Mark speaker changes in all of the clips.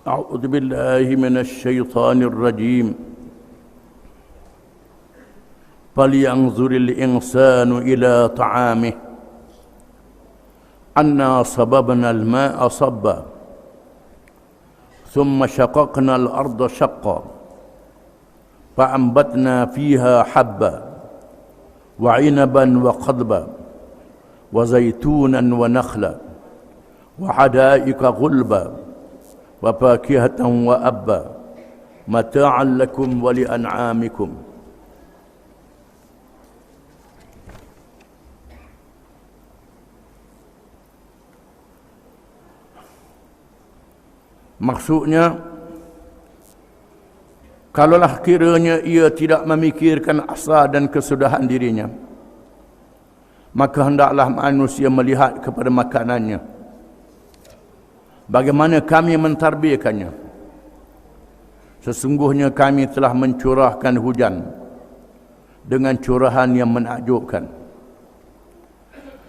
Speaker 1: أعوذ بالله من الشيطان الرجيم فلينظر الإنسان إلى طعامه أنا صببنا الماء صبا ثم شققنا الأرض شقا فأنبتنا فيها حبا وعنبا وقضبا وزيتونا ونخلا وحدائق غلبا وفاكهة وأبا متاعا لكم ولأنعامكم. Maksudnya, kalaulah kiranya ia tidak memikirkan asal dan kesudahan dirinya, maka hendaklah manusia melihat kepada makanannya. Bagaimana kami mentarbiyahkannya. Sesungguhnya kami telah mencurahkan hujan dengan curahan yang menakjubkan.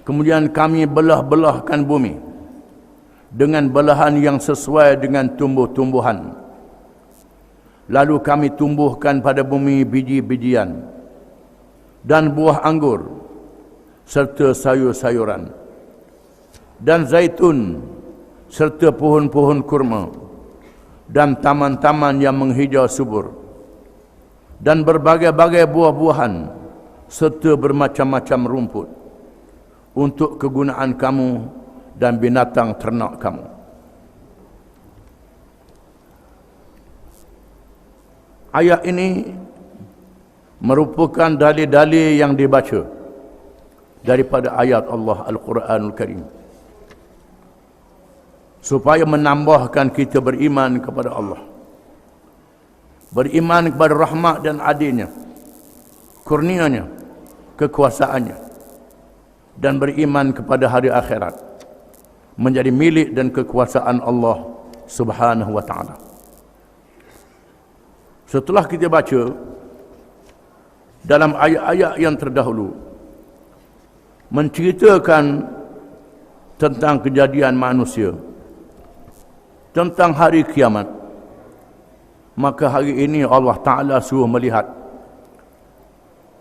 Speaker 1: Kemudian kami belah-belahkan bumi dengan belahan yang sesuai dengan tumbuh-tumbuhan. Lalu kami tumbuhkan pada bumi biji-bijian dan buah anggur serta sayur-sayuran dan zaitun serta pohon-pohon kurma dan taman-taman yang menghijau subur dan berbagai-bagai buah-buahan serta bermacam-macam rumput untuk kegunaan kamu dan binatang ternak kamu. Ayat ini merupakan dalil-dalil yang dibaca daripada ayat Allah Al-Quranul Karim, supaya menambahkan kita beriman kepada Allah, beriman kepada rahmat dan adilnya, kurnianya, kekuasaannya, dan beriman kepada hari akhirat menjadi milik dan kekuasaan Allah Subhanahu wa ta'ala. Setelah kita baca dalam ayat-ayat yang terdahulu menceritakan tentang kejadian manusia, tentang hari kiamat, maka hari ini Allah Ta'ala suruh melihat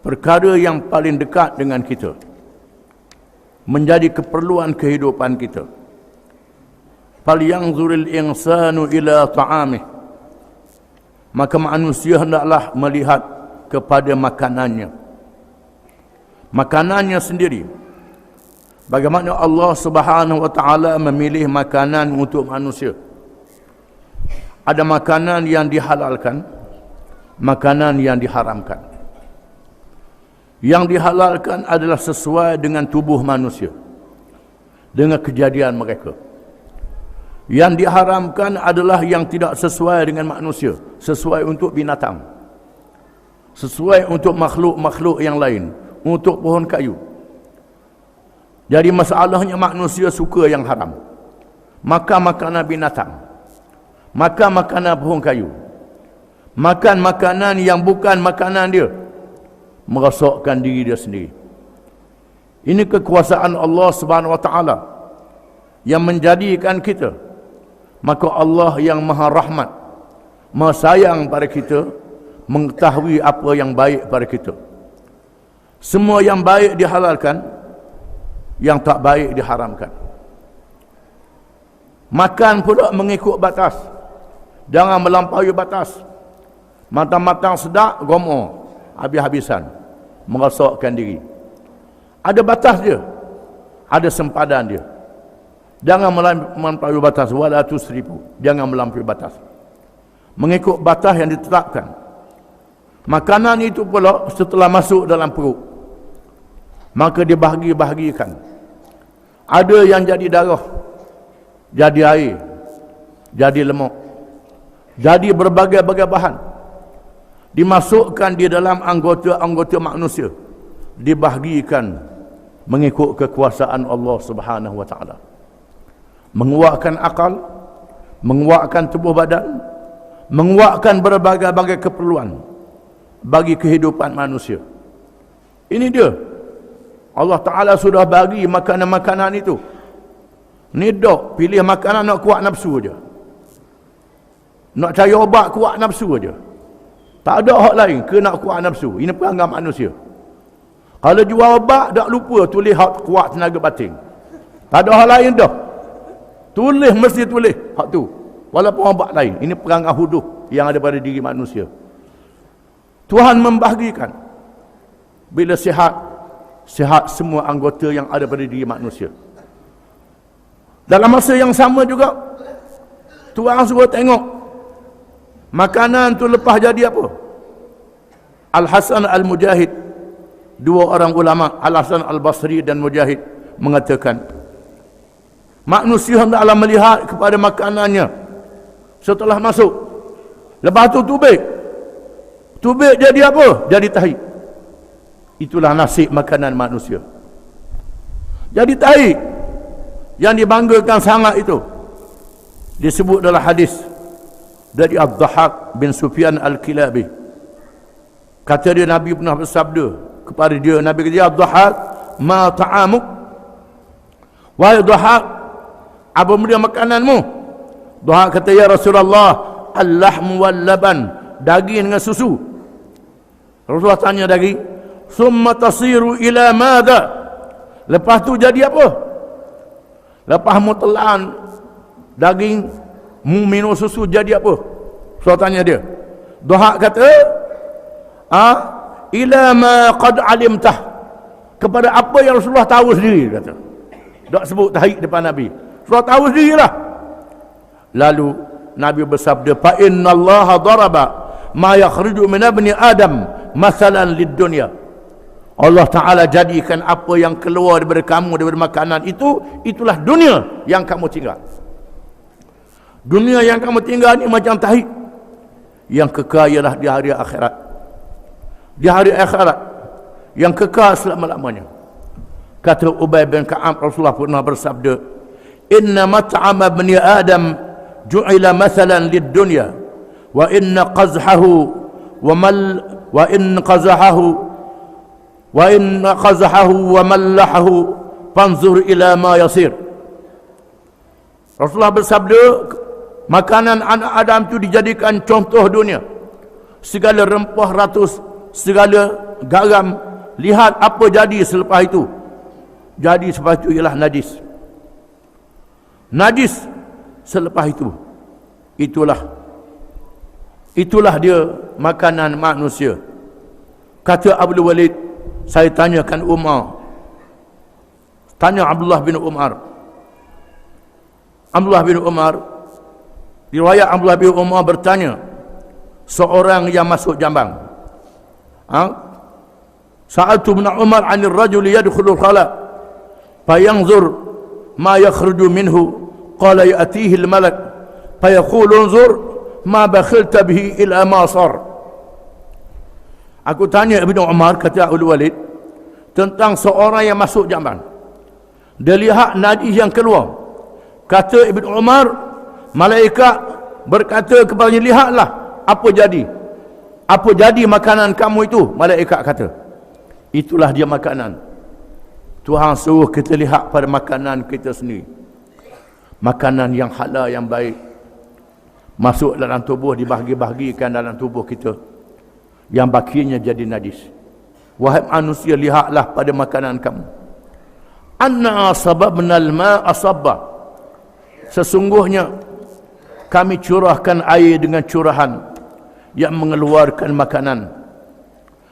Speaker 1: perkara yang paling dekat dengan kita, menjadi keperluan kehidupan kita. Falyanzuril insanu ila ta'amih, maka manusia hendaklah melihat kepada makanannya. Makanannya sendiri. Bagaimana Allah Subhanahu wa ta'ala memilih makanan untuk manusia. Ada makanan yang dihalalkan, makanan yang diharamkan. Yang dihalalkan adalah sesuai dengan tubuh manusia, dengan kejadian mereka. Yang diharamkan adalah yang tidak sesuai dengan manusia, sesuai untuk binatang, sesuai untuk makhluk-makhluk yang lain, untuk pohon kayu. Jadi masalahnya manusia suka yang haram, maka makanan binatang, makan makanan pohon kayu, makan makanan yang bukan makanan dia, merosakkan diri dia sendiri. Ini kekuasaan Allah Subhanahu wa ta'ala yang menjadikan kita. Maka Allah yang maha rahmat, maha sayang pada kita, mengetahui apa yang baik pada kita. Semua yang baik dihalalkan, yang tak baik diharamkan. Makan pula mengikut batas, jangan melampaui batas. Matang-matang sedap, gomoh, habis-habisan, merosakkan diri. Ada batas dia, ada sempadan dia. Jangan melampaui batas. Wala tusrifu, jangan melampaui batas, mengikut batas yang ditetapkan. Makanan itu pula setelah masuk dalam perut, maka dibahagi-bahagikan. Ada yang jadi darah, jadi air, jadi lemak, jadi berbagai-bagai bahan, dimasukkan di dalam anggota-anggota manusia, dibahagikan mengikut kekuasaan Allah Subhanahu wa ta'ala. Menguatkan akal, menguatkan tubuh badan, menguatkan berbagai-bagai keperluan bagi kehidupan manusia. Ini dia, Allah Ta'ala sudah bagi makanan-makanan itu. Ni dok, pilih makanan nak kuat nafsu je. Nak cari obat kuat nafsu aja. Tak ada hak lain ke nak kuat nafsu. Ini perangai manusia. Kalau jual obat, tak lupa tulis hak kuat tenaga batin. Tak ada hak lain dah. Tulis, mesti tulis hak tu. Walaupun obat lain. Ini perangai huduh yang ada pada diri manusia. Tuhan membahagikan bila sihat, sihat semua anggota yang ada pada diri manusia. Dalam masa yang sama juga, Tuhan suruh tengok makanan tu lepas jadi apa. Al-Hasan Al-Mujahid, dua orang ulama, Al-Hasan Al-Basri dan Mujahid, mengatakan manusia hendaklah melihat kepada makanannya setelah masuk. Lepas tu tubik. Tubik jadi apa? Jadi tahi. Itulah nasib makanan manusia. Jadi tahi yang dibanggakan sangat itu disebut dalam hadis dari Ad-Dhahhak bin Sufyan Al-Kilabi. Kata dia, Nabi pernah bersabda kepada dia, Nabi kata, Ad-Dhahhak, ma ta'amuk? Wahai Dhahhak, apa benda makananmu? Dhahhak kata, ya Rasulullah, al-lahmu wal-laban, daging dengan susu. Rasulullah tanya daging, summa tasiru ila madha? Lepas tu jadi apa? Lepas mu telan daging, mu minum susu, jadi apa? Rasulullah tanya dia. Dhahhak kata, ila ma qad alimtah, kepada apa yang Rasulullah tahu sendiri, kata. Tak sebut tahik depan Nabi. Rasulullah tahu sendirilah. Lalu Nabi bersabda, fa innallaha daraba ma yakhruju min ibni adam masalan lid dunya. Allah Ta'ala jadikan apa yang keluar daripada kamu, daripada makanan itu, itulah dunia yang kamu tinggal. Dunia yang kamu tinggal ni macam tahi. Yang kekal ialah di hari akhirat. Di hari akhirat yang kekal selama-lamanya. Kata Ubay bin Ka'ab, Rasulullah pernah bersabda, inna mat'ama bani Adam ju'ila mathalan lid dunya wa inna qazhahu wa in qazahahu wa mallahahu fanzur ila ma yasir. Rasulullah bersabda, makanan anak Adam itu dijadikan contoh dunia. Segala rempah ratus, segala garam, lihat apa jadi selepas itu. Jadi selepas itu ialah najis. Najis selepas itu. Itulah dia makanan manusia. Kata Abdul Walid, saya tanyakan Umar. Tanya Abdullah bin Umar. Abdullah bin Umar, riwayat Abdullah bin Umar bertanya, seorang yang masuk jambang. Sa'altu bin Umar 'anil rajuli yadkhulul khala fayanzur ma yakhruju minhu, qala ya'tihi al-malak fayaqulu unzur ma bakhilta bihi ila ma sar. Aku tanya Ibnu Umar, kata Abdul Walid, tentang seorang yang masuk jambang. Dia lihat najis yang keluar. Kata Ibnu Umar, malaikat berkata kepadanya, lihatlah apa jadi. Apa jadi makanan kamu itu? Malaikat kata, itulah dia makanan. Tuhan suruh kita lihat pada makanan kita sendiri. Makanan yang halal, yang baik, masuk dalam tubuh, dibahagi-bahagikan dalam tubuh kita. Yang bakinya jadi najis. Wahai manusia, lihatlah pada makanan kamu. Anna sababnal ma'a sabba. Sesungguhnya kami curahkan air dengan curahan yang mengeluarkan makanan,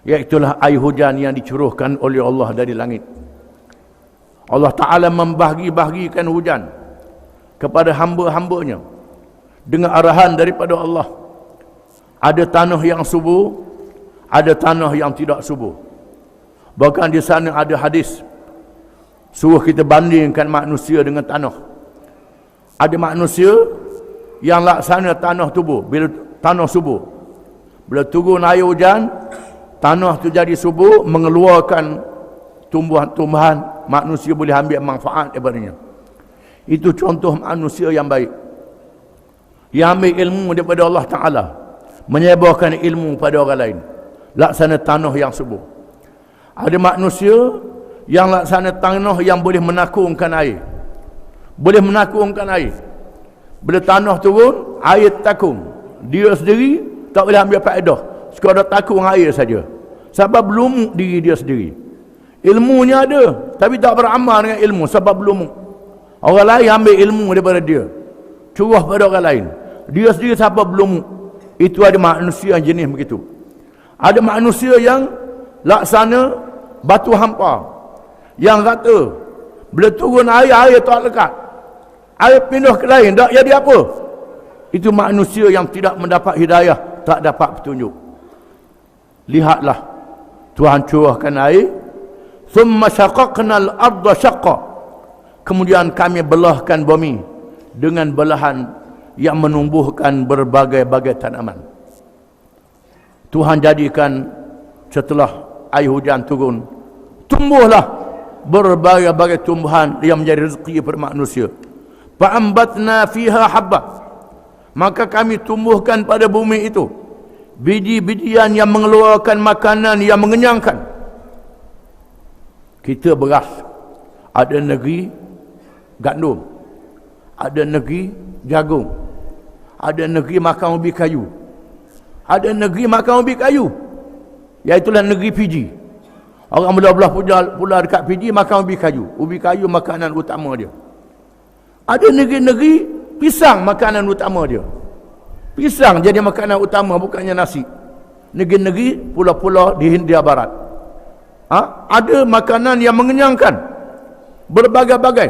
Speaker 1: iaitulah air hujan yang dicurahkan oleh Allah dari langit. Allah Ta'ala membahagi-bahagikan hujan kepada hamba-hambanya dengan arahan daripada Allah. Ada tanah yang subur, ada tanah yang tidak subur. Bahkan di sana ada hadis suruh kita bandingkan manusia dengan tanah. Ada manusia yang laksana tanah subur. Bila tanah subur, bila turun air hujan, tanah tu jadi subur, mengeluarkan tumbuhan-tumbuhan, manusia boleh ambil manfaat daripadanya. Itu contoh manusia yang baik, yang ambil ilmu daripada Allah Ta'ala, menyebarkan ilmu pada orang lain, laksana tanah yang subur. Ada manusia yang laksana tanah yang boleh menakungkan air. Boleh menakungkan air. Bila tanah turun, air takung. dia sendiri tak boleh ambil faedah, sekadar takut dengan air saja. Sebab belum diri dia sendiri. Ilmunya ada, tapi tak beramal dengan ilmu sebab belum. Orang lain ambil ilmu daripada dia, curah pada orang lain. Dia sendiri sebab belum. Itu ada manusia yang jenis begitu. Ada manusia yang laksana batu hampa, yang rata. Bila turun air tak lekat, air pindah ke lain, tak jadi apa. Itu manusia yang tidak mendapat hidayah, tak dapat petunjuk. Lihatlah, Tuhan curahkan air, thumma syaqaqna al-ardha syaqqa, kemudian kami belahkan bumi dengan belahan yang menumbuhkan berbagai-bagai tanaman. Tuhan jadikan setelah air hujan turun, tumbuhlah berbagai-bagai tumbuhan yang menjadi rezeki kepada manusia. Fa'ambatna fiha habba, maka kami tumbuhkan pada bumi itu biji-bijian yang mengeluarkan makanan yang mengenyangkan. Kita beras, ada negeri gandum, ada negeri jagung, ada negeri makan ubi kayu, ada negeri makan ubi kayu, iaitulah negeri Fiji. Orang belah-belah pula dekat Fiji makan ubi kayu. Ubi kayu makanan utama dia. Ada negeri-negeri pisang makanan utama dia. Pisang jadi makanan utama, bukannya nasi. Negeri-negeri pulau-pulau di Hindia Barat, ada makanan yang mengenyangkan. Berbagai-bagai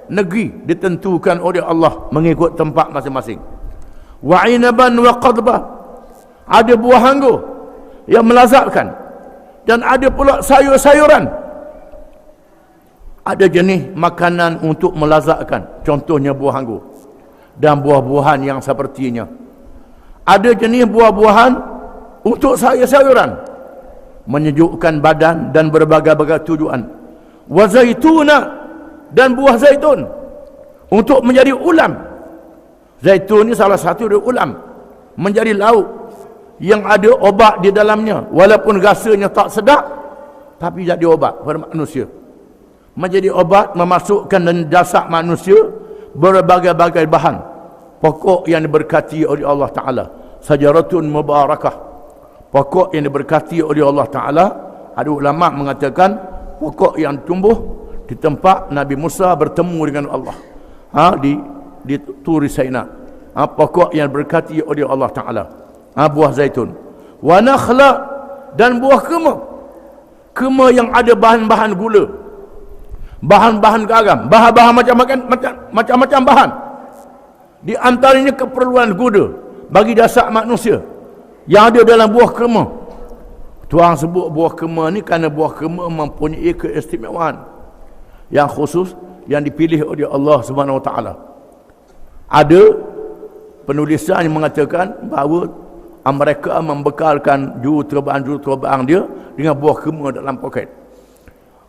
Speaker 1: negeri ditentukan oleh Allah mengikut tempat masing-masing. Wa inaban wa qadba, ada buah anggur yang melazatkan, dan ada pula sayur-sayuran. Ada jenis makanan untuk melazatkan, contohnya buah anggur dan buah-buahan yang sepertinya. Ada jenis buah-buahan untuk sayur-sayuran, menyejukkan badan dan berbagai-bagai tujuan. Wa zaituna, dan buah zaitun untuk menjadi ulam. Zaitun ni salah satu dari ulam, menjadi lauk yang ada obat di dalamnya, walaupun rasanya tak sedap, tapi jadi obat kepada manusia. Menjadi obat, memasukkan dalam jasad manusia berbagai-bagai bahan pokok yang diberkati oleh Allah Ta'ala. Sajaratun mubarakah, pokok yang diberkati oleh Allah Ta'ala. Ada ulama mengatakan pokok yang tumbuh di tempat Nabi Musa bertemu dengan Allah, di Turi Saina, pokok yang berkati oleh Allah Ta'ala, buah zaitun. Wa nakhla, dan buah kema, kema yang ada bahan-bahan gula, bahan-bahan garam, bahan-bahan macam-macam bahan. Di antaranya keperluan gula bagi dasar manusia yang ada dalam buah kema. Tuhan sebut buah kema ni kerana buah kema mempunyai keistimewaan yang khusus yang dipilih oleh Allah Subhanahu Wa Taala. Ada penulisan yang mengatakan bahawa mereka membekalkan juruterbang dia dengan buah kema dalam poket.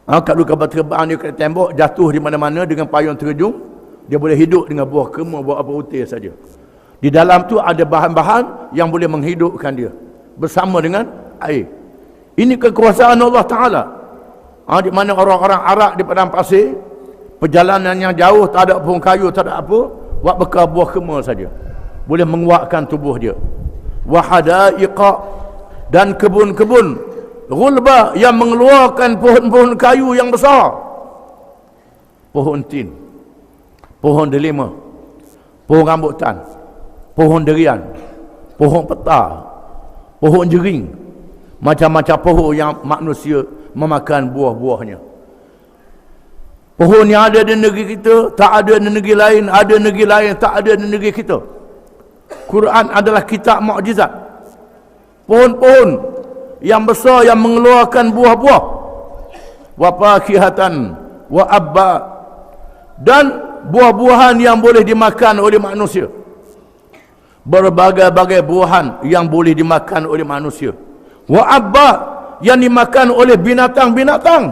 Speaker 1: Kalau kapal terbang dia ke tembok, jatuh di mana-mana dengan payung terjun, dia boleh hidup dengan buah kema, buah apa utir saja. Di dalam tu ada bahan-bahan yang boleh menghidupkan dia bersama dengan air. Ini kekuasaan Allah Ta'ala. Di mana orang-orang Arab di padang pasir, perjalanan yang jauh, tak ada pohon kayu, tak ada apa, buat bekal buah kema saja, boleh menguatkan tubuh dia. Wa hadaiqa, dan kebun-kebun ghulba yang mengeluarkan pohon-pohon kayu yang besar. Pohon tin, pohon delima, pohon rambutan, pohon durian, pohon peta, pohon jering, macam-macam pohon yang manusia memakan buah-buahnya. Pohon yang ada di negeri kita tak ada di negeri lain, ada negeri lain tak ada di negeri kita. Quran adalah kitab mukjizat. Pohon-pohon yang besar yang mengeluarkan buah-buah, wa fakihatan wa abba, dan buah-buahan yang boleh dimakan oleh manusia. Berbagai-bagai buahan yang boleh dimakan oleh manusia. Wa abba, yang dimakan oleh binatang-binatang.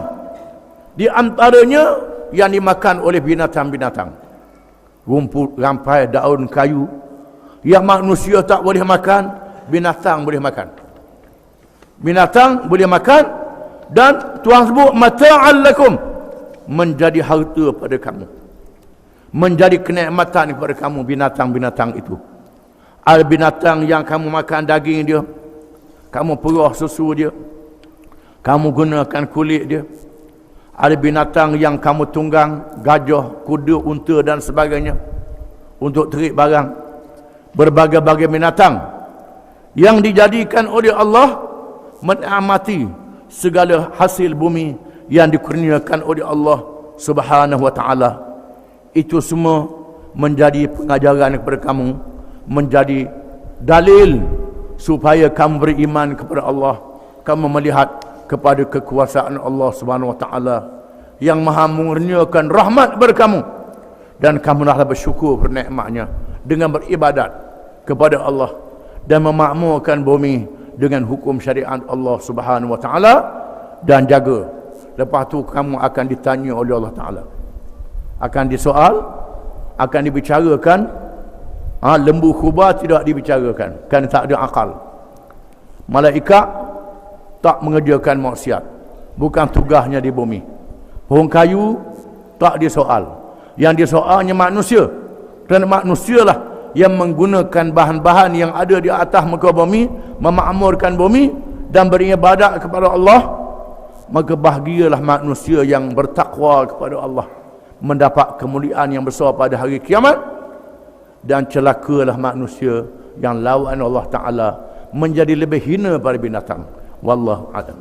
Speaker 1: Di antaranya yang dimakan oleh binatang-binatang, rumput, rampai, daun, kayu yang manusia tak boleh makan, binatang boleh makan. Binatang boleh makan, dan Tuhan sebut mata'al lakum, menjadi harta pada kamu, menjadi kenikmatan kepada kamu binatang-binatang itu. Ada binatang yang kamu makan daging dia, kamu perah susu dia, kamu gunakan kulit dia. Ada binatang yang kamu tunggang, gajah, kuda, unta dan sebagainya, untuk terik barang. Berbagai-bagai binatang yang dijadikan oleh Allah menikmati segala hasil bumi yang dikurniakan oleh Allah Subhanahu wa taala. Itu semua menjadi pengajaran kepada kamu, menjadi dalil supaya kamu beriman kepada Allah, kamu melihat kepada kekuasaan Allah Subhanahu wa taala yang Maha mengurniakan rahmat kepada kamu, dan kamu hendaklah bersyukur bernikmatnya dengan beribadat kepada Allah dan memakmurkan bumi dengan hukum syariat Allah Subhanahu wa taala, dan jaga. Lepas tu kamu akan ditanya oleh Allah Taala, akan disoal, akan dibicarakan. Lembu kubah tidak dibicarakan, kan tak ada akal. Malaikat tak mengerjakan maksiat, bukan tugasnya di bumi. Pohon kayu tak disoal, yang disoalnya manusia, kerana manusialah yang menggunakan bahan-bahan yang ada di atas muka bumi, memakmurkan bumi dan beribadat kepada Allah. Maka bahagialah manusia yang bertakwa kepada Allah, mendapat kemuliaan yang besar pada hari kiamat. Dan celakalah manusia yang lawan Allah Ta'ala, menjadi lebih hina pada binatang. Wallahu a'lam.